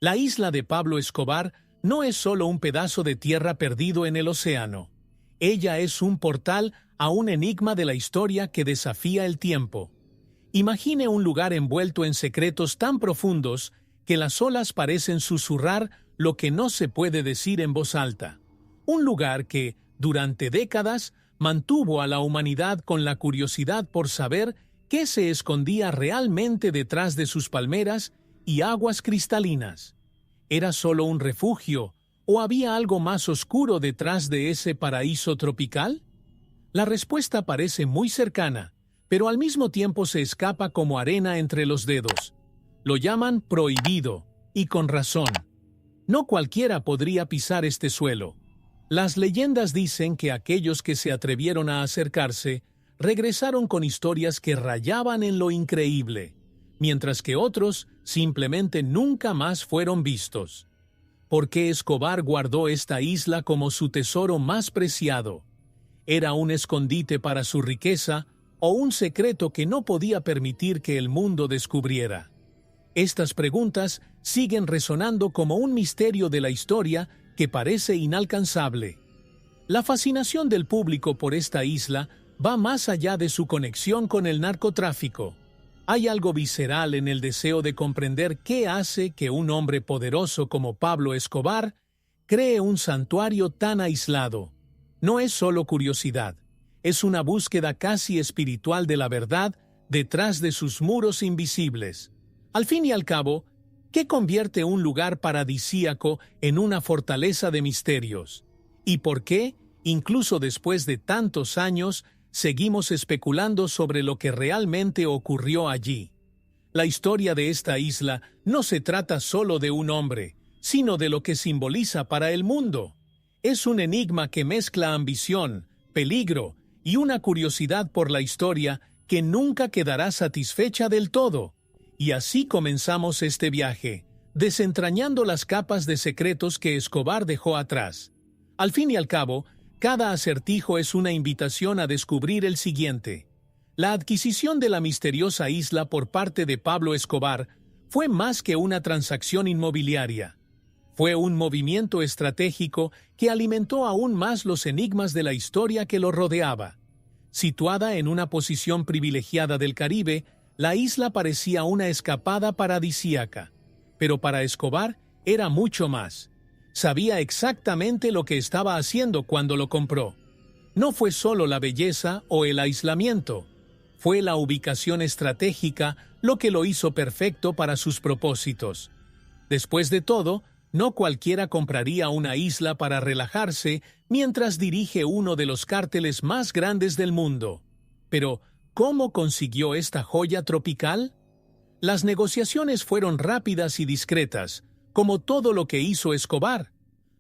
La isla de Pablo Escobar no es solo un pedazo de tierra perdido en el océano. Ella es un portal a un enigma de la historia que desafía el tiempo. Imagine un lugar envuelto en secretos tan profundos que las olas parecen susurrar lo que no se puede decir en voz alta. Un lugar que, durante décadas, mantuvo a la humanidad con la curiosidad por saber qué se escondía realmente detrás de sus palmeras y aguas cristalinas. ¿Era solo un refugio o había algo más oscuro detrás de ese paraíso tropical? La respuesta parece muy cercana, pero al mismo tiempo se escapa como arena entre los dedos. Lo llaman prohibido, y con razón. No cualquiera podría pisar este suelo. Las leyendas dicen que aquellos que se atrevieron a acercarse regresaron con historias que rayaban en lo increíble, mientras que otros simplemente nunca más fueron vistos. ¿Por qué Escobar guardó esta isla como su tesoro más preciado? ¿Era un escondite para su riqueza o un secreto que no podía permitir que el mundo descubriera? Estas preguntas siguen resonando como un misterio de la historia que parece inalcanzable. La fascinación del público por esta isla va más allá de su conexión con el narcotráfico. Hay algo visceral en el deseo de comprender qué hace que un hombre poderoso como Pablo Escobar cree un santuario tan aislado. No es solo curiosidad, es una búsqueda casi espiritual de la verdad detrás de sus muros invisibles. Al fin y al cabo, ¿qué convierte un lugar paradisíaco en una fortaleza de misterios? ¿Y por qué, incluso después de tantos años, seguimos especulando sobre lo que realmente ocurrió allí? La historia de esta isla no se trata solo de un hombre, sino de lo que simboliza para el mundo. Es un enigma que mezcla ambición, peligro y una curiosidad por la historia que nunca quedará satisfecha del todo. Y así comenzamos este viaje, desentrañando las capas de secretos que Escobar dejó atrás. Al fin y al cabo, cada acertijo es una invitación a descubrir el siguiente. La adquisición de la misteriosa isla por parte de Pablo Escobar fue más que una transacción inmobiliaria. Fue un movimiento estratégico que alimentó aún más los enigmas de la historia que lo rodeaba. Situada en una posición privilegiada del Caribe, la isla parecía una escapada paradisíaca, pero para Escobar era mucho más. Sabía exactamente lo que estaba haciendo cuando lo compró. No fue solo la belleza o el aislamiento, fue la ubicación estratégica lo que lo hizo perfecto para sus propósitos. Después de todo, no cualquiera compraría una isla para relajarse mientras dirige uno de los cárteles más grandes del mundo. Pero, ¿cómo consiguió esta joya tropical? Las negociaciones fueron rápidas y discretas, como todo lo que hizo Escobar.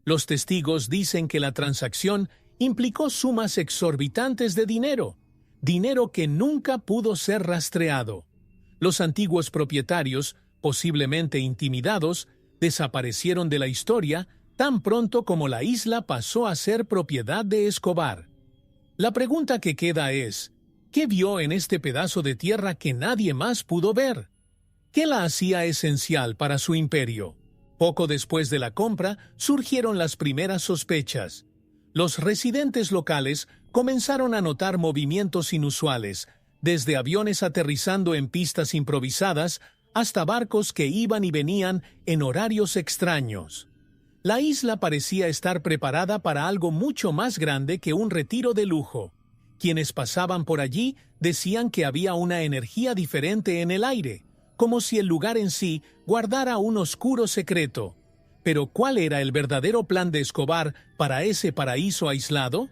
Los testigos dicen que la transacción implicó sumas exorbitantes de dinero que nunca pudo ser rastreado. Los antiguos propietarios, posiblemente intimidados, desaparecieron de la historia tan pronto como la isla pasó a ser propiedad de Escobar. La pregunta que queda es, ¿qué vio en este pedazo de tierra que nadie más pudo ver? ¿Qué la hacía esencial para su imperio? Poco después de la compra, surgieron las primeras sospechas. Los residentes locales comenzaron a notar movimientos inusuales, desde aviones aterrizando en pistas improvisadas hasta barcos que iban y venían en horarios extraños. La isla parecía estar preparada para algo mucho más grande que un retiro de lujo. Quienes pasaban por allí decían que había una energía diferente en el aire, como si el lugar en sí guardara un oscuro secreto. Pero ¿cuál era el verdadero plan de Escobar para ese paraíso aislado?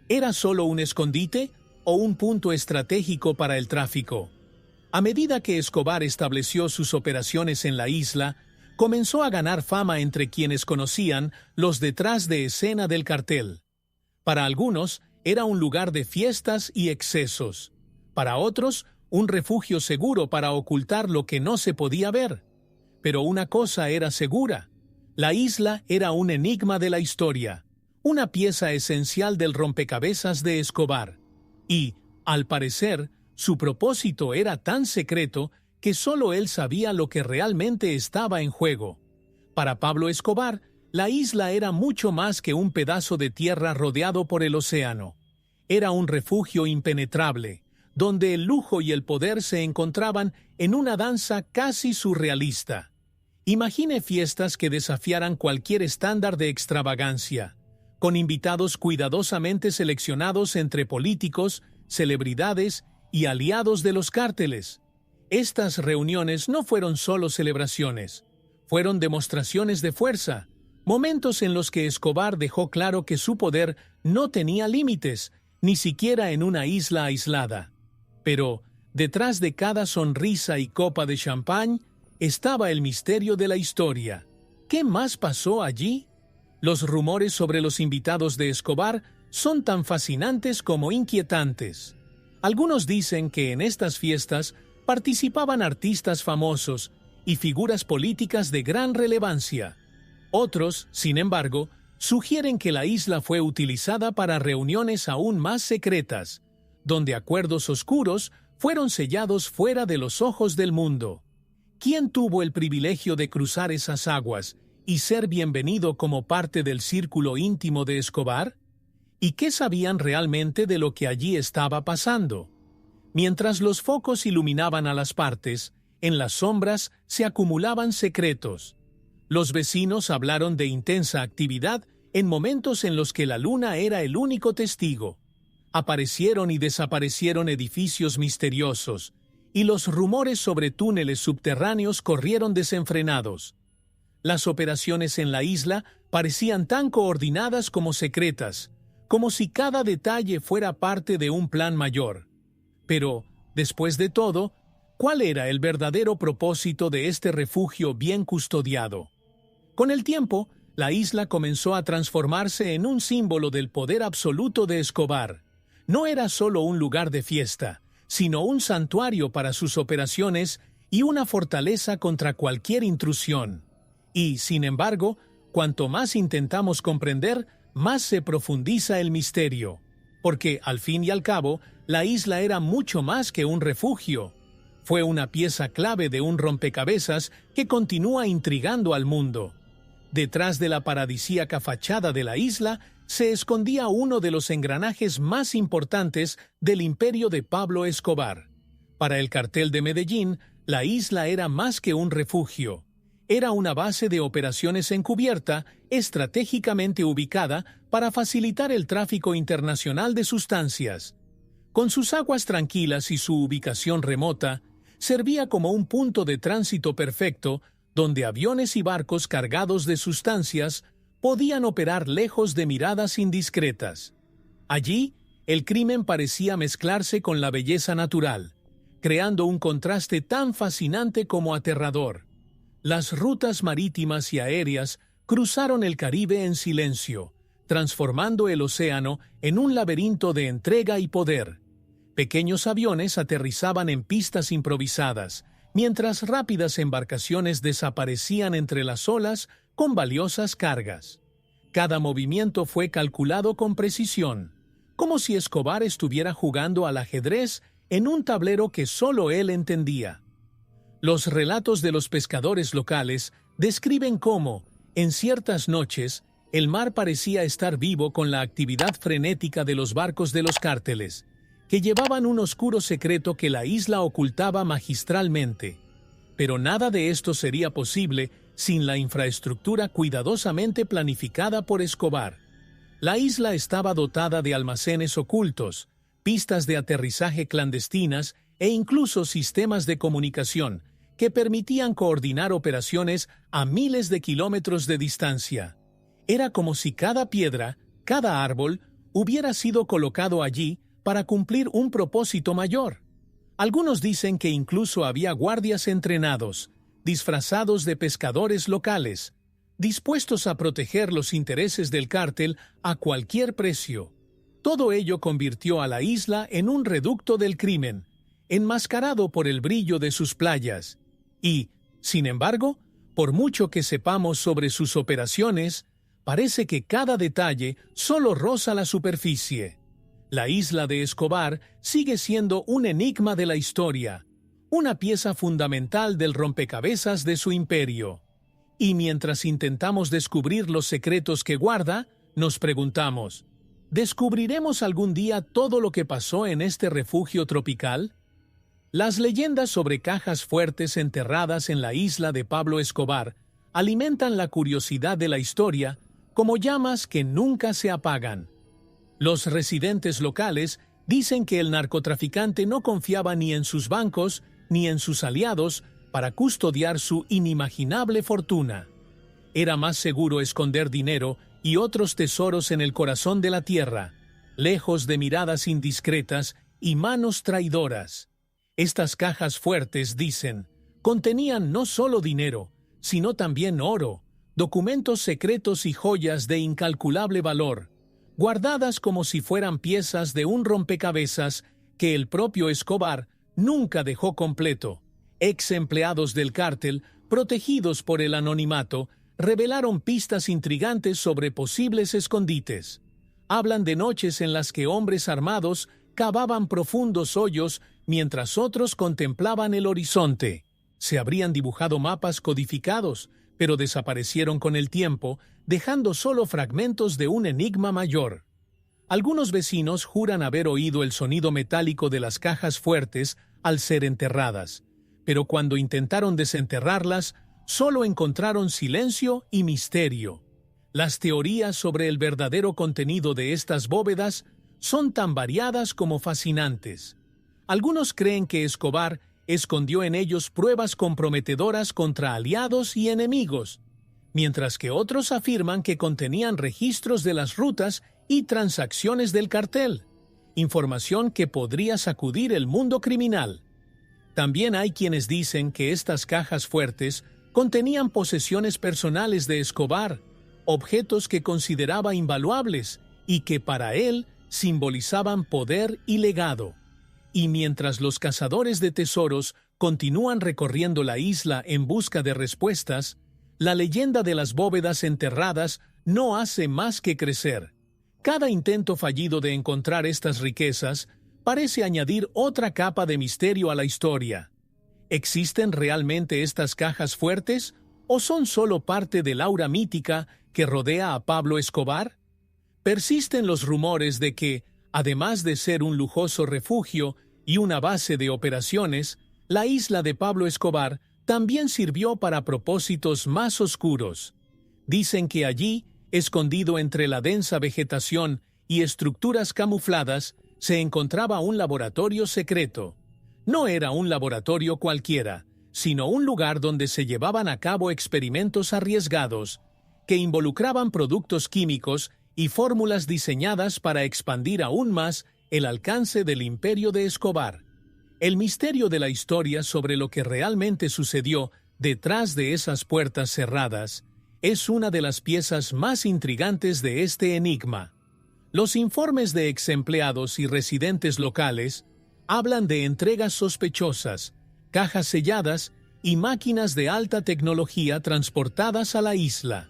¿Era solo un escondite o un punto estratégico para el tráfico? A medida que Escobar estableció sus operaciones en la isla, comenzó a ganar fama entre quienes conocían los detrás de escena del cartel. Para algunos, era un lugar de fiestas y excesos. Para otros, un refugio seguro para ocultar lo que no se podía ver. Pero una cosa era segura. La isla era un enigma de la historia, una pieza esencial del rompecabezas de Escobar. Y, al parecer, su propósito era tan secreto que solo él sabía lo que realmente estaba en juego. Para Pablo Escobar, la isla era mucho más que un pedazo de tierra rodeado por el océano. Era un refugio impenetrable, donde el lujo y el poder se encontraban en una danza casi surrealista. Imagine fiestas que desafiaran cualquier estándar de extravagancia, con invitados cuidadosamente seleccionados entre políticos, celebridades y aliados de los cárteles. Estas reuniones no fueron solo celebraciones, fueron demostraciones de fuerza, momentos en los que Escobar dejó claro que su poder no tenía límites, ni siquiera en una isla aislada. Pero, detrás de cada sonrisa y copa de champán, estaba el misterio de la historia. ¿Qué más pasó allí? Los rumores sobre los invitados de Escobar son tan fascinantes como inquietantes. Algunos dicen que en estas fiestas participaban artistas famosos y figuras políticas de gran relevancia. Otros, sin embargo, sugieren que la isla fue utilizada para reuniones aún más secretas, donde acuerdos oscuros fueron sellados fuera de los ojos del mundo. ¿Quién tuvo el privilegio de cruzar esas aguas y ser bienvenido como parte del círculo íntimo de Escobar? ¿Y qué sabían realmente de lo que allí estaba pasando? Mientras los focos iluminaban a las partes, en las sombras se acumulaban secretos. Los vecinos hablaron de intensa actividad en momentos en los que la luna era el único testigo. Aparecieron y desaparecieron edificios misteriosos, y los rumores sobre túneles subterráneos corrieron desenfrenados. Las operaciones en la isla parecían tan coordinadas como secretas, como si cada detalle fuera parte de un plan mayor. Pero, después de todo, ¿cuál era el verdadero propósito de este refugio bien custodiado? Con el tiempo, la isla comenzó a transformarse en un símbolo del poder absoluto de Escobar. No era solo un lugar de fiesta, sino un santuario para sus operaciones y una fortaleza contra cualquier intrusión. Y, sin embargo, cuanto más intentamos comprender, más se profundiza el misterio. Porque, al fin y al cabo, la isla era mucho más que un refugio. Fue una pieza clave de un rompecabezas que continúa intrigando al mundo. Detrás de la paradisíaca fachada de la isla se escondía uno de los engranajes más importantes del imperio de Pablo Escobar. Para el cartel de Medellín, la isla era más que un refugio. Era una base de operaciones encubierta, estratégicamente ubicada para facilitar el tráfico internacional de sustancias. Con sus aguas tranquilas y su ubicación remota, servía como un punto de tránsito perfecto donde aviones y barcos cargados de sustancias podían operar lejos de miradas indiscretas. Allí, el crimen parecía mezclarse con la belleza natural, creando un contraste tan fascinante como aterrador. Las rutas marítimas y aéreas cruzaron el Caribe en silencio, transformando el océano en un laberinto de entrega y poder. Pequeños aviones aterrizaban en pistas improvisadas, mientras rápidas embarcaciones desaparecían entre las olas con valiosas cargas. Cada movimiento fue calculado con precisión, como si Escobar estuviera jugando al ajedrez en un tablero que solo él entendía. Los relatos de los pescadores locales describen cómo, en ciertas noches, el mar parecía estar vivo con la actividad frenética de los barcos de los cárteles, que llevaban un oscuro secreto que la isla ocultaba magistralmente. Pero nada de esto sería posible sin la infraestructura cuidadosamente planificada por Escobar. La isla estaba dotada de almacenes ocultos, pistas de aterrizaje clandestinas e incluso sistemas de comunicación que permitían coordinar operaciones a miles de kilómetros de distancia. Era como si cada piedra, cada árbol, hubiera sido colocado allí para cumplir un propósito mayor. Algunos dicen que incluso había guardias entrenados, disfrazados de pescadores locales, dispuestos a proteger los intereses del cártel a cualquier precio. Todo ello convirtió a la isla en un reducto del crimen, enmascarado por el brillo de sus playas. Y, sin embargo, por mucho que sepamos sobre sus operaciones, parece que cada detalle solo roza la superficie. La isla de Escobar sigue siendo un enigma de la historia, una pieza fundamental del rompecabezas de su imperio. Y mientras intentamos descubrir los secretos que guarda, nos preguntamos, ¿descubriremos algún día todo lo que pasó en este refugio tropical? Las leyendas sobre cajas fuertes enterradas en la isla de Pablo Escobar alimentan la curiosidad de la historia como llamas que nunca se apagan. Los residentes locales dicen que el narcotraficante no confiaba ni en sus bancos ni en sus aliados para custodiar su inimaginable fortuna. Era más seguro esconder dinero y otros tesoros en el corazón de la tierra, lejos de miradas indiscretas y manos traidoras. Estas cajas fuertes, dicen, contenían no solo dinero, sino también oro, documentos secretos y joyas de incalculable valor, guardadas como si fueran piezas de un rompecabezas que el propio Escobar nunca dejó completo. Ex empleados del cártel, protegidos por el anonimato, revelaron pistas intrigantes sobre posibles escondites. Hablan de noches en las que hombres armados cavaban profundos hoyos mientras otros contemplaban el horizonte. Se habrían dibujado mapas codificados, pero desaparecieron con el tiempo, dejando solo fragmentos de un enigma mayor. Algunos vecinos juran haber oído el sonido metálico de las cajas fuertes al ser enterradas, pero cuando intentaron desenterrarlas, solo encontraron silencio y misterio. Las teorías sobre el verdadero contenido de estas bóvedas son tan variadas como fascinantes. Algunos creen que Escobar escondió en ellos pruebas comprometedoras contra aliados y enemigos, mientras que otros afirman que contenían registros de las rutas y transacciones del cartel, información que podría sacudir el mundo criminal. También hay quienes dicen que estas cajas fuertes contenían posesiones personales de Escobar, objetos que consideraba invaluables y que para él simbolizaban poder y legado. Y mientras los cazadores de tesoros continúan recorriendo la isla en busca de respuestas, la leyenda de las bóvedas enterradas no hace más que crecer. Cada intento fallido de encontrar estas riquezas parece añadir otra capa de misterio a la historia. ¿Existen realmente estas cajas fuertes o son solo parte del aura mítica que rodea a Pablo Escobar? Persisten los rumores de que, además de ser un lujoso refugio y una base de operaciones, la isla de Pablo Escobar también sirvió para propósitos más oscuros. Dicen que allí, escondido entre la densa vegetación y estructuras camufladas, se encontraba un laboratorio secreto. No era un laboratorio cualquiera, sino un lugar donde se llevaban a cabo experimentos arriesgados, que involucraban productos químicos y fórmulas diseñadas para expandir aún más el alcance del imperio de Escobar. El misterio de la historia sobre lo que realmente sucedió detrás de esas puertas cerradas es una de las piezas más intrigantes de este enigma. Los informes de exempleados y residentes locales hablan de entregas sospechosas, cajas selladas y máquinas de alta tecnología transportadas a la isla.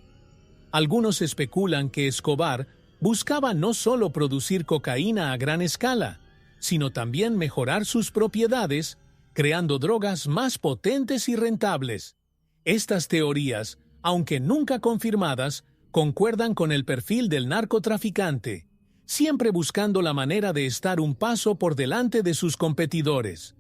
Algunos especulan que Escobar buscaba no solo producir cocaína a gran escala, sino también mejorar sus propiedades, creando drogas más potentes y rentables. Estas teorías, aunque nunca confirmadas, concuerdan con el perfil del narcotraficante, siempre buscando la manera de estar un paso por delante de sus competidores.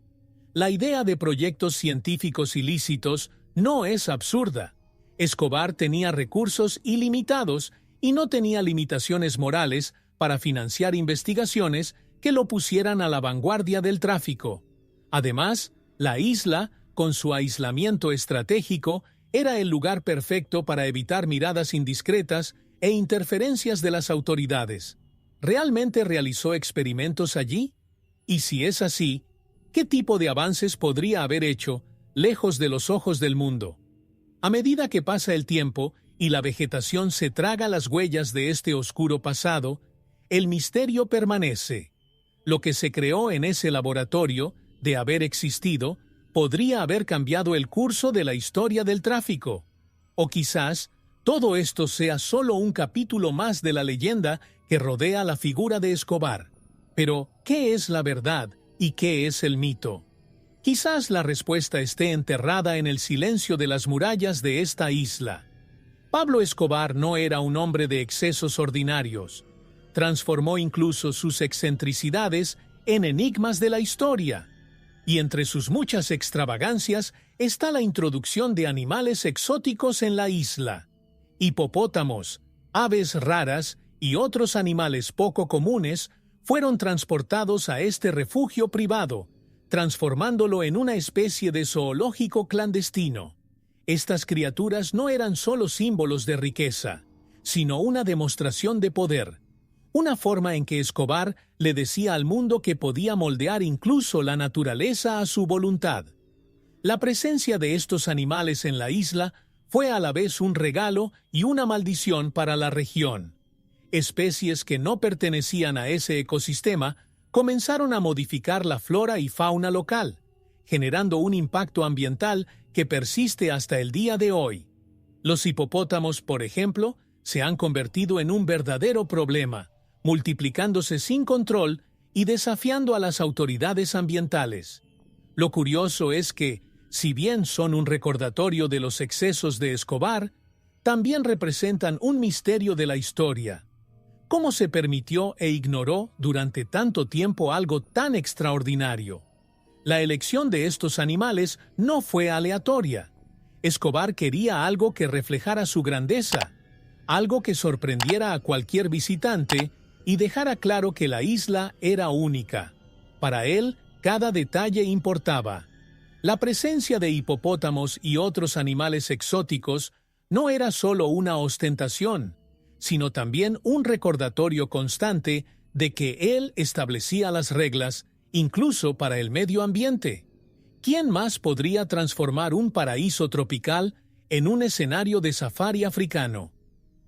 La idea de proyectos científicos ilícitos no es absurda. Escobar tenía recursos ilimitados y no tenía limitaciones morales para financiar investigaciones que lo pusieran a la vanguardia del tráfico. Además, la isla, con su aislamiento estratégico, era el lugar perfecto para evitar miradas indiscretas e interferencias de las autoridades. ¿Realmente realizó experimentos allí? Y si es así, ¿qué tipo de avances podría haber hecho lejos de los ojos del mundo? A medida que pasa el tiempo y la vegetación se traga las huellas de este oscuro pasado, el misterio permanece. Lo que se creó en ese laboratorio, de haber existido, podría haber cambiado el curso de la historia del tráfico. O quizás, todo esto sea solo un capítulo más de la leyenda que rodea la figura de Escobar. Pero, ¿qué es la verdad y qué es el mito? Quizás la respuesta esté enterrada en el silencio de las murallas de esta isla. Pablo Escobar no era un hombre de excesos ordinarios. Transformó incluso sus excentricidades en enigmas de la historia. Y entre sus muchas extravagancias está la introducción de animales exóticos en la isla. Hipopótamos, aves raras y otros animales poco comunes fueron transportados a este refugio privado, transformándolo en una especie de zoológico clandestino. Estas criaturas no eran solo símbolos de riqueza, sino una demostración de poder, una forma en que Escobar le decía al mundo que podía moldear incluso la naturaleza a su voluntad. La presencia de estos animales en la isla fue a la vez un regalo y una maldición para la región. Especies que no pertenecían a ese ecosistema comenzaron a modificar la flora y fauna local, generando un impacto ambiental que persiste hasta el día de hoy. Los hipopótamos, por ejemplo, se han convertido en un verdadero problema, multiplicándose sin control y desafiando a las autoridades ambientales. Lo curioso es que, si bien son un recordatorio de los excesos de Escobar, también representan un misterio de la historia. ¿Cómo se permitió e ignoró durante tanto tiempo algo tan extraordinario? La elección de estos animales no fue aleatoria. Escobar quería algo que reflejara su grandeza, algo que sorprendiera a cualquier visitante y dejara claro que la isla era única. Para él, cada detalle importaba. La presencia de hipopótamos y otros animales exóticos no era solo una ostentación, sino también un recordatorio constante de que él establecía las reglas, incluso para el medio ambiente. ¿Quién más podría transformar un paraíso tropical en un escenario de safari africano?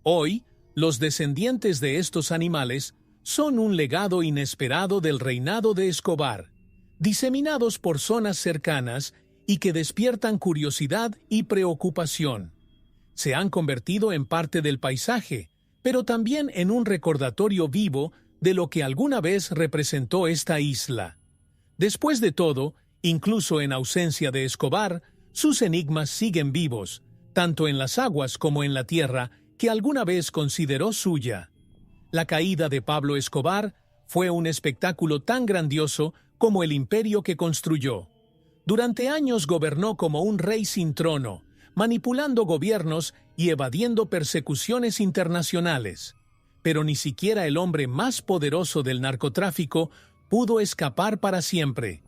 Hoy, los descendientes de estos animales son un legado inesperado del reinado de Escobar, diseminados por zonas cercanas y que despiertan curiosidad y preocupación. Se han convertido en parte del paisaje, pero también en un recordatorio vivo de lo que alguna vez representó esta isla. Después de todo, incluso en ausencia de Escobar, sus enigmas siguen vivos, tanto en las aguas como en la tierra que alguna vez consideró suya. La caída de Pablo Escobar fue un espectáculo tan grandioso como el imperio que construyó. Durante años gobernó como un rey sin trono, manipulando gobiernos y evadiendo persecuciones internacionales. Pero ni siquiera el hombre más poderoso del narcotráfico pudo escapar para siempre.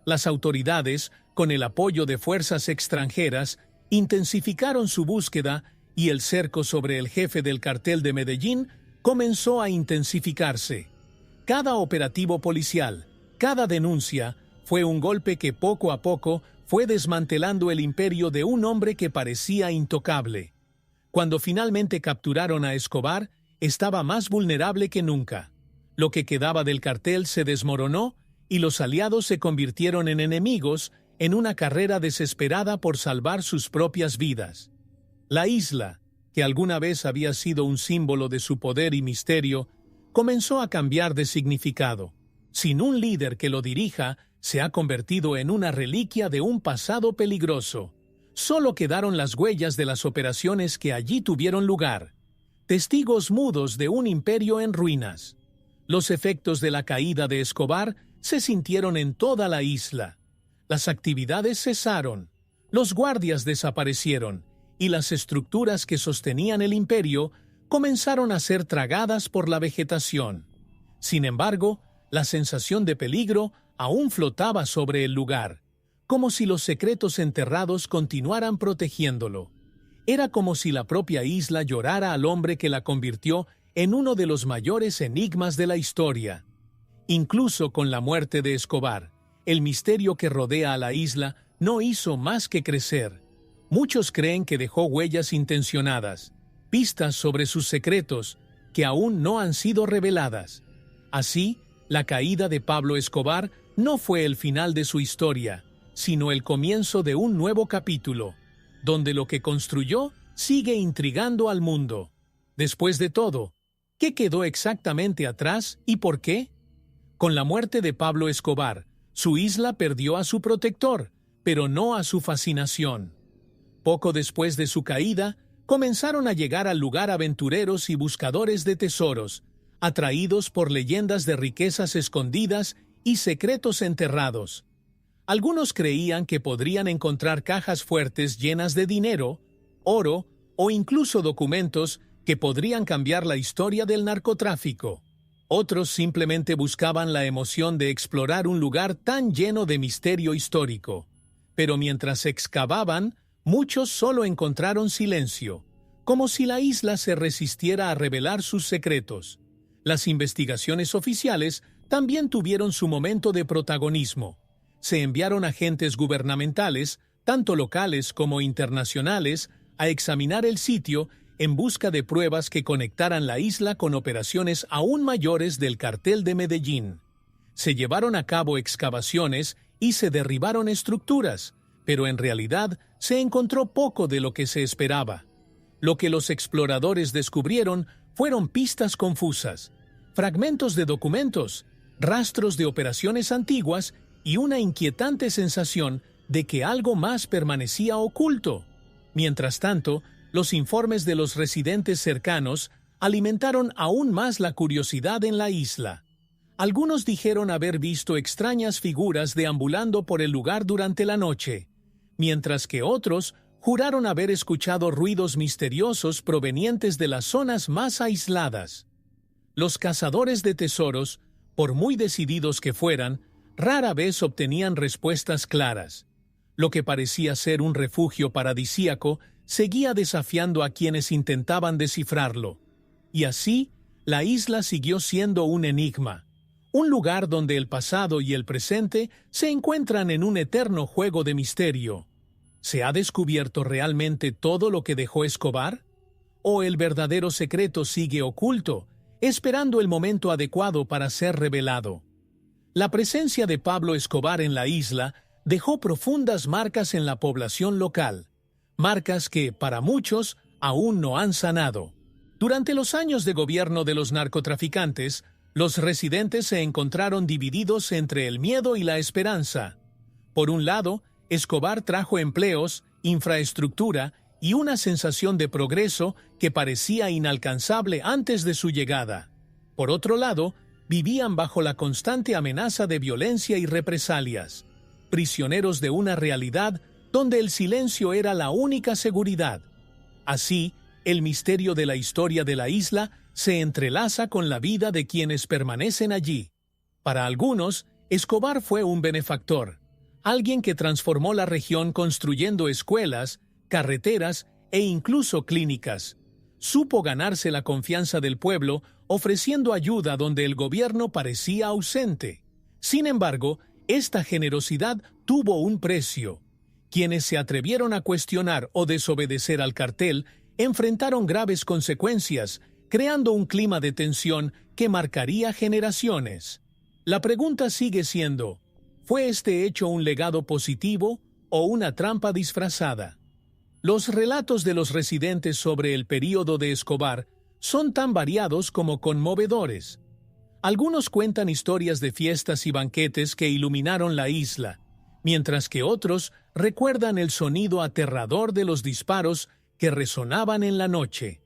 Las autoridades, con el apoyo de fuerzas extranjeras, intensificaron su búsqueda y el cerco sobre el jefe del cartel de Medellín comenzó a intensificarse. Cada operativo policial, cada denuncia, fue un golpe que poco a poco fue desmantelando el imperio de un hombre que parecía intocable. Cuando finalmente capturaron a Escobar, estaba más vulnerable que nunca. Lo que quedaba del cartel se desmoronó y los aliados se convirtieron en enemigos en una carrera desesperada por salvar sus propias vidas. La isla, que alguna vez había sido un símbolo de su poder y misterio, comenzó a cambiar de significado. Sin un líder que lo dirija, se ha convertido en una reliquia de un pasado peligroso. Solo quedaron las huellas de las operaciones que allí tuvieron lugar, testigos mudos de un imperio en ruinas. Los efectos de la caída de Escobar se sintieron en toda la isla. Las actividades cesaron, los guardias desaparecieron y las estructuras que sostenían el imperio comenzaron a ser tragadas por la vegetación. Sin embargo, la sensación de peligro aún flotaba sobre el lugar, como si los secretos enterrados continuaran protegiéndolo. Era como si la propia isla llorara al hombre que la convirtió en uno de los mayores enigmas de la historia. Incluso con la muerte de Escobar, el misterio que rodea a la isla no hizo más que crecer. Muchos creen que dejó huellas intencionadas, pistas sobre sus secretos que aún no han sido reveladas. Así, la caída de Pablo Escobar no fue el final de su historia, sino el comienzo de un nuevo capítulo, donde lo que construyó sigue intrigando al mundo. Después de todo, ¿qué quedó exactamente atrás y por qué? Con la muerte de Pablo Escobar, Su isla perdió a su protector, pero no a su fascinación. Poco después de su caída, comenzaron a llegar al lugar aventureros y buscadores de tesoros, atraídos por leyendas de riquezas escondidas y secretos enterrados. Algunos creían que podrían encontrar cajas fuertes llenas de dinero, oro o incluso documentos que podrían cambiar la historia del narcotráfico. Otros simplemente buscaban la emoción de explorar un lugar tan lleno de misterio histórico. Pero mientras excavaban, muchos solo encontraron silencio, como si la isla se resistiera a revelar sus secretos. Las investigaciones oficiales también tuvieron su momento de protagonismo. Se enviaron agentes gubernamentales, tanto locales como internacionales, a examinar el sitio en busca de pruebas que conectaran la isla con operaciones aún mayores del cartel de Medellín. Se llevaron a cabo excavaciones y se derribaron estructuras, pero en realidad se encontró poco de lo que se esperaba. Lo que los exploradores descubrieron fueron pistas confusas, fragmentos de documentos, rastros de operaciones antiguas y una inquietante sensación de que algo más permanecía oculto. Mientras tanto, los informes de los residentes cercanos alimentaron aún más la curiosidad en la isla. Algunos dijeron haber visto extrañas figuras deambulando por el lugar durante la noche, mientras que otros juraron haber escuchado ruidos misteriosos provenientes de las zonas más aisladas. Los cazadores de tesoros, por muy decididos que fueran, rara vez obtenían respuestas claras. Lo que parecía ser un refugio paradisíaco seguía desafiando a quienes intentaban descifrarlo. Y así, la isla siguió siendo un enigma, un lugar donde el pasado y el presente se encuentran en un eterno juego de misterio. ¿Se ha descubierto realmente todo lo que dejó Escobar? ¿O el verdadero secreto sigue oculto, esperando el momento adecuado para ser revelado? La presencia de Pablo Escobar en la isla dejó profundas marcas en la población local, marcas que, para muchos, aún no han sanado. Durante los años de gobierno de los narcotraficantes, los residentes se encontraron divididos entre el miedo y la esperanza. Por un lado, Escobar trajo empleos, infraestructura y una sensación de progreso que parecía inalcanzable antes de su llegada. Por otro lado, vivían bajo la constante amenaza de violencia y represalias, prisioneros de una realidad donde el silencio era la única seguridad. Así, el misterio de la historia de la isla se entrelaza con la vida de quienes permanecen allí. Para algunos, Escobar fue un benefactor, alguien que transformó la región construyendo escuelas, carreteras e incluso clínicas. Supo ganarse la confianza del pueblo ofreciendo ayuda donde el gobierno parecía ausente. Sin embargo, esta generosidad tuvo un precio. Quienes se atrevieron a cuestionar o desobedecer al cartel enfrentaron graves consecuencias, creando un clima de tensión que marcaría generaciones. La pregunta sigue siendo, ¿fue este hecho un legado positivo o una trampa disfrazada? Los relatos de los residentes sobre el período de Escobar son tan variados como conmovedores. Algunos cuentan historias de fiestas y banquetes que iluminaron la isla, mientras que otros recuerdan el sonido aterrador de los disparos que resonaban en la noche.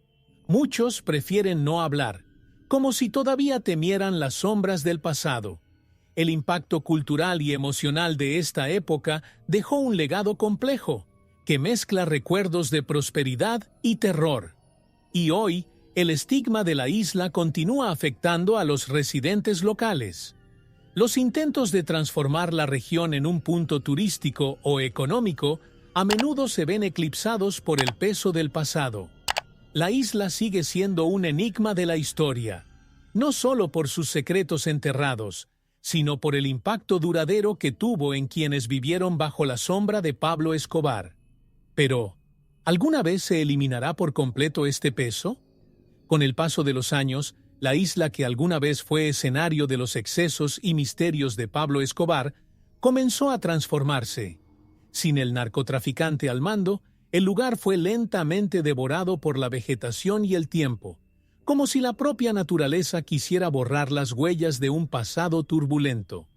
Muchos prefieren no hablar, como si todavía temieran las sombras del pasado. El impacto cultural y emocional de esta época dejó un legado complejo, que mezcla recuerdos de prosperidad y terror. Y hoy, el estigma de la isla continúa afectando a los residentes locales. Los intentos de transformar la región en un punto turístico o económico a menudo se ven eclipsados por el peso del pasado. La isla sigue siendo un enigma de la historia, no solo por sus secretos enterrados, sino por el impacto duradero que tuvo en quienes vivieron bajo la sombra de Pablo Escobar. Pero, ¿alguna vez se eliminará por completo este peso? Con el paso de los años, la isla que alguna vez fue escenario de los excesos y misterios de Pablo Escobar comenzó a transformarse. Sin el narcotraficante al mando, el lugar fue lentamente devorado por la vegetación y el tiempo, como si la propia naturaleza quisiera borrar las huellas de un pasado turbulento.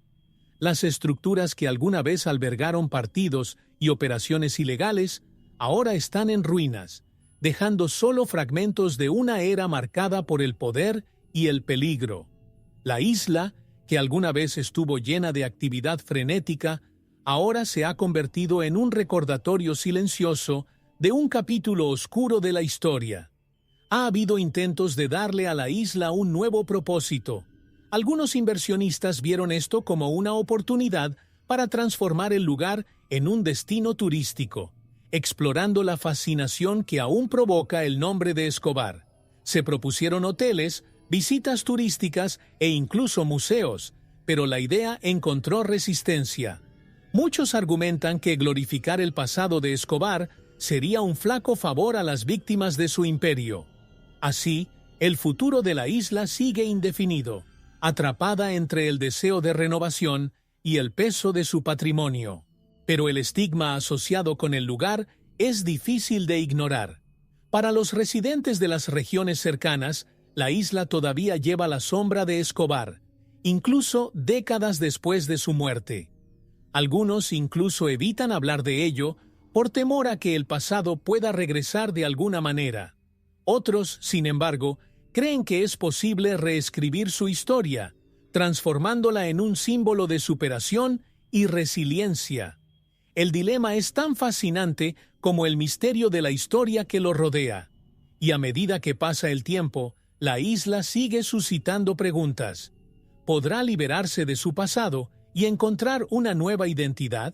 las estructuras que alguna vez albergaron partidos y operaciones ilegales ahora están en ruinas, dejando solo fragmentos de una era marcada por el poder y el peligro. La isla, que alguna vez estuvo llena de actividad frenética, ahora se ha convertido en un recordatorio silencioso de un capítulo oscuro de la historia. Ha habido intentos de darle a la isla un nuevo propósito. Algunos inversionistas vieron esto como una oportunidad para transformar el lugar en un destino turístico, explorando la fascinación que aún provoca el nombre de Escobar. Se propusieron hoteles, visitas turísticas e incluso museos, pero la idea encontró resistencia. Muchos argumentan que glorificar el pasado de Escobar sería un flaco favor a las víctimas de su imperio. Así, el futuro de la isla sigue indefinido, atrapada entre el deseo de renovación y el peso de su patrimonio. Pero el estigma asociado con el lugar es difícil de ignorar. Para los residentes de las regiones cercanas, la isla todavía lleva la sombra de Escobar, incluso décadas después de su muerte. Algunos incluso evitan hablar de ello por temor a que el pasado pueda regresar de alguna manera. Otros, sin embargo, creen que es posible reescribir su historia, transformándola en un símbolo de superación y resiliencia. El dilema es tan fascinante como el misterio de la historia que lo rodea, y a medida que pasa el tiempo, la isla sigue suscitando preguntas. ¿Podrá liberarse de su pasado y encontrar una nueva identidad?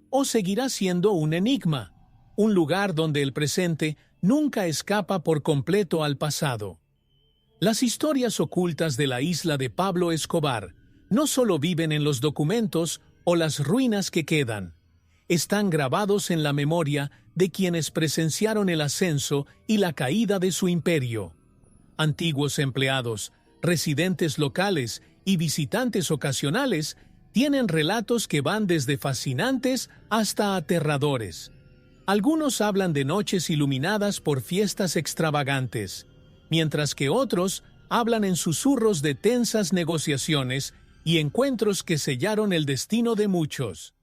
¿O seguirá siendo un enigma, un lugar donde el presente nunca escapa por completo al pasado? Las historias ocultas de la isla de Pablo Escobar no solo viven en los documentos o las ruinas que quedan, están grabados en la memoria de quienes presenciaron el ascenso y la caída de su imperio. Antiguos empleados, residentes locales y visitantes ocasionales tienen relatos que van desde fascinantes hasta aterradores. Algunos hablan de noches iluminadas por fiestas extravagantes, mientras que otros hablan en susurros de tensas negociaciones y encuentros que sellaron el destino de muchos.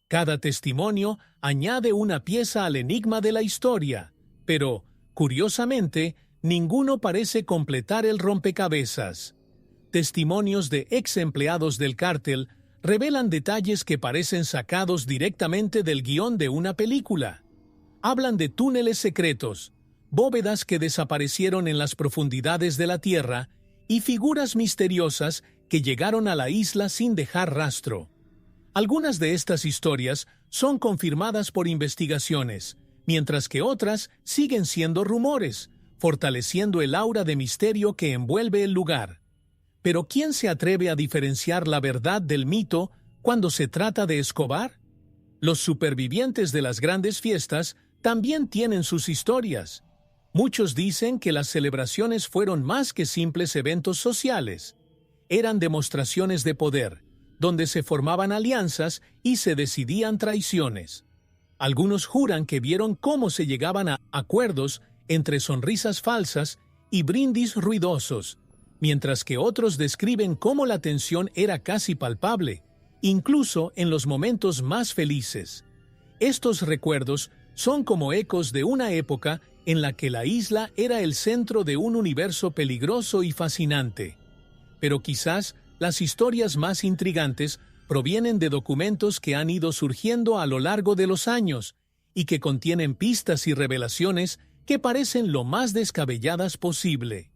Cada testimonio añade una pieza al enigma de la historia, pero, curiosamente, ninguno parece completar el rompecabezas. Testimonios de ex empleados del cártel revelan detalles que parecen sacados directamente del guión de una película. Hablan de túneles secretos, bóvedas que desaparecieron en las profundidades de la tierra y figuras misteriosas que llegaron a la isla sin dejar rastro. Algunas de estas historias son confirmadas por investigaciones, mientras que otras siguen siendo rumores, fortaleciendo el aura de misterio que envuelve el lugar. Pero ¿quién se atreve a diferenciar la verdad del mito cuando se trata de Escobar? Los supervivientes de las grandes fiestas también tienen sus historias. Muchos dicen que las celebraciones fueron más que simples eventos sociales. Eran demostraciones de poder, donde se formaban alianzas y se decidían traiciones. Algunos juran que vieron cómo se llegaban a acuerdos entre sonrisas falsas y brindis ruidosos, mientras que otros describen cómo la tensión era casi palpable, incluso en los momentos más felices. Estos recuerdos son como ecos de una época en la que la isla era el centro de un universo peligroso y fascinante. Pero quizás las historias más intrigantes provienen de documentos que han ido surgiendo a lo largo de los años y que contienen pistas y revelaciones que parecen lo más descabelladas posible.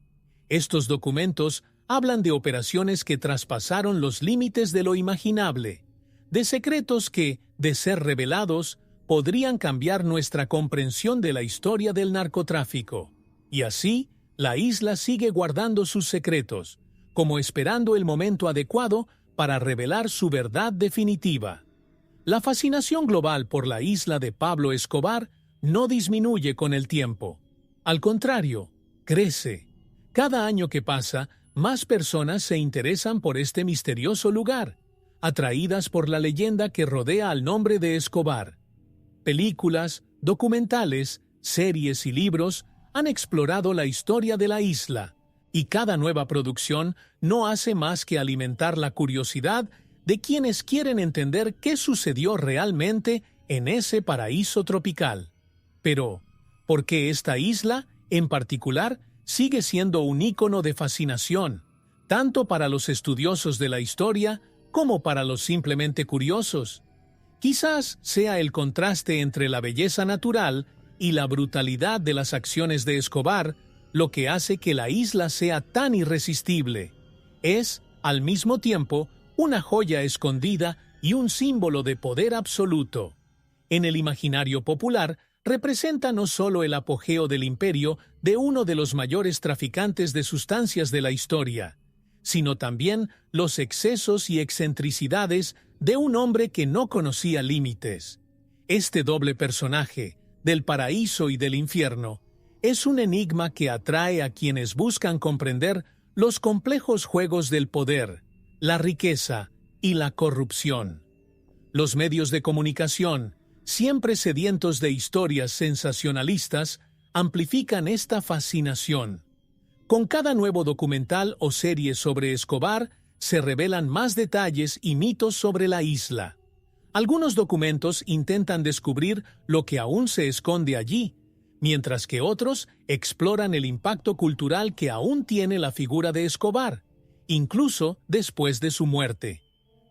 Estos documentos hablan de operaciones que traspasaron los límites de lo imaginable, de secretos que, de ser revelados, podrían cambiar nuestra comprensión de la historia del narcotráfico. Y así, la isla sigue guardando sus secretos, como esperando el momento adecuado para revelar su verdad definitiva. La fascinación global por la isla de Pablo Escobar no disminuye con el tiempo. Al contrario, crece. Cada año que pasa, más personas se interesan por este misterioso lugar, atraídas por la leyenda que rodea al nombre de Escobar. Películas, documentales, series y libros han explorado la historia de la isla, y cada nueva producción no hace más que alimentar la curiosidad de quienes quieren entender qué sucedió realmente en ese paraíso tropical. Pero, ¿por qué esta isla, en particular, sigue siendo un ícono de fascinación, tanto para los estudiosos de la historia como para los simplemente curiosos? Quizás sea el contraste entre la belleza natural y la brutalidad de las acciones de Escobar lo que hace que la isla sea tan irresistible. Es, al mismo tiempo, una joya escondida y un símbolo de poder absoluto. En el imaginario popular, representa no solo el apogeo del imperio de uno de los mayores traficantes de sustancias de la historia, sino también los excesos y excentricidades de un hombre que no conocía límites. Este doble personaje, del paraíso y del infierno, es un enigma que atrae a quienes buscan comprender los complejos juegos del poder, la riqueza y la corrupción. Los medios de comunicación, siempre sedientos de historias sensacionalistas, amplifican esta fascinación. Con cada nuevo documental o serie sobre Escobar, se revelan más detalles y mitos sobre la isla. Algunos documentos intentan descubrir lo que aún se esconde allí, mientras que otros exploran el impacto cultural que aún tiene la figura de Escobar, incluso después de su muerte.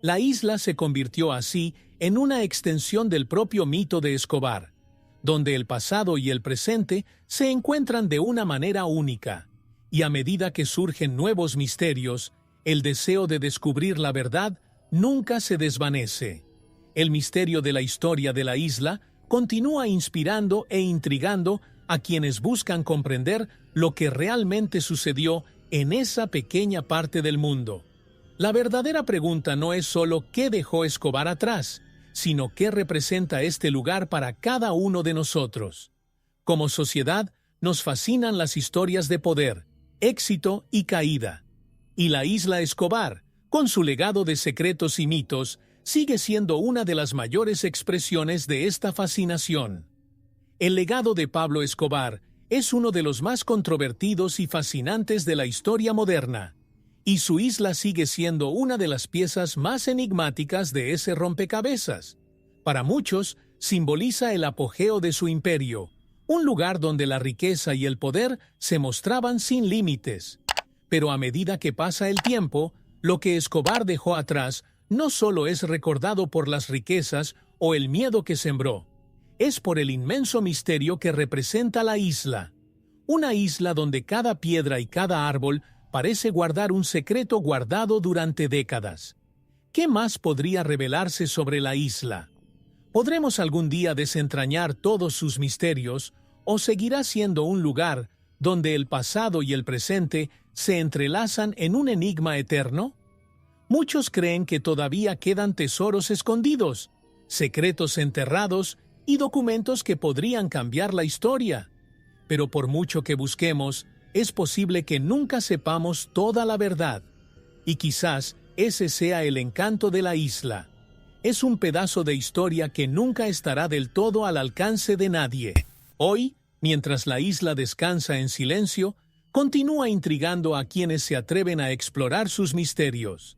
La isla se convirtió así en una extensión del propio mito de Escobar, donde el pasado y el presente se encuentran de una manera única, y a medida que surgen nuevos misterios, el deseo de descubrir la verdad nunca se desvanece. El misterio de la historia de la isla continúa inspirando e intrigando a quienes buscan comprender lo que realmente sucedió en esa pequeña parte del mundo. La verdadera pregunta no es solo qué dejó Escobar atrás, sino qué representa este lugar para cada uno de nosotros. Como sociedad, nos fascinan las historias de poder, éxito y caída. Y la isla Escobar, con su legado de secretos y mitos, sigue siendo una de las mayores expresiones de esta fascinación. El legado de Pablo Escobar es uno de los más controvertidos y fascinantes de la historia moderna, y su isla sigue siendo una de las piezas más enigmáticas de ese rompecabezas. Para muchos, simboliza el apogeo de su imperio, un lugar donde la riqueza y el poder se mostraban sin límites. Pero a medida que pasa el tiempo, lo que Escobar dejó atrás no solo es recordado por las riquezas o el miedo que sembró, es por el inmenso misterio que representa la isla. Una isla donde cada piedra y cada árbol parece guardar un secreto guardado durante décadas. ¿Qué más podría revelarse sobre la isla? ¿Podremos algún día desentrañar todos sus misterios o seguirá siendo un lugar donde el pasado y el presente se entrelazan en un enigma eterno? Muchos creen que todavía quedan tesoros escondidos, secretos enterrados y documentos que podrían cambiar la historia. Pero por mucho que busquemos, es posible que nunca sepamos toda la verdad. Y quizás ese sea el encanto de la isla. Es un pedazo de historia que nunca estará del todo al alcance de nadie. Hoy, mientras la isla descansa en silencio, continúa intrigando a quienes se atreven a explorar sus misterios.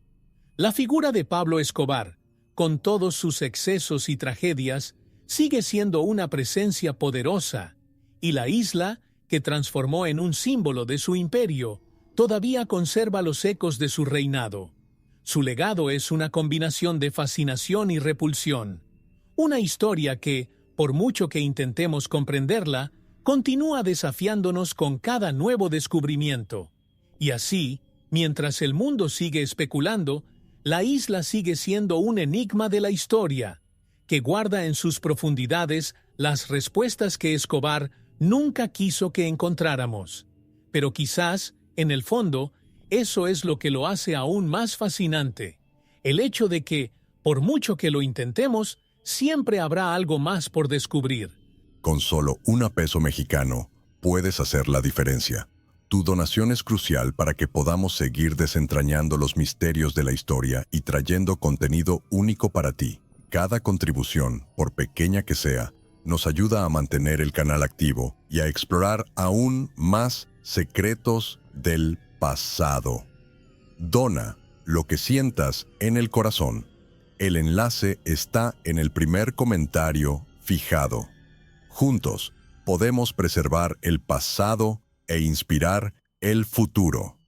La figura de Pablo Escobar, con todos sus excesos y tragedias, sigue siendo una presencia poderosa, y la isla, que transformó en un símbolo de su imperio, todavía conserva los ecos de su reinado. Su legado es una combinación de fascinación y repulsión, una historia que, por mucho que intentemos comprenderla, continúa desafiándonos con cada nuevo descubrimiento. Y así, mientras el mundo sigue especulando, la isla sigue siendo un enigma de la historia, que guarda en sus profundidades las respuestas que Escobar nunca quiso que encontráramos. Pero quizás, en el fondo, eso es lo que lo hace aún más fascinante. El hecho de que, por mucho que lo intentemos, siempre habrá algo más por descubrir. Con solo $1 mexicano, puedes hacer la diferencia. Tu donación es crucial para que podamos seguir desentrañando los misterios de la historia y trayendo contenido único para ti. Cada contribución, por pequeña que sea, nos ayuda a mantener el canal activo y a explorar aún más secretos del pasado. Dona lo que sientas en el corazón. El enlace está en el primer comentario fijado. Juntos podemos preservar el pasado e inspirar el futuro.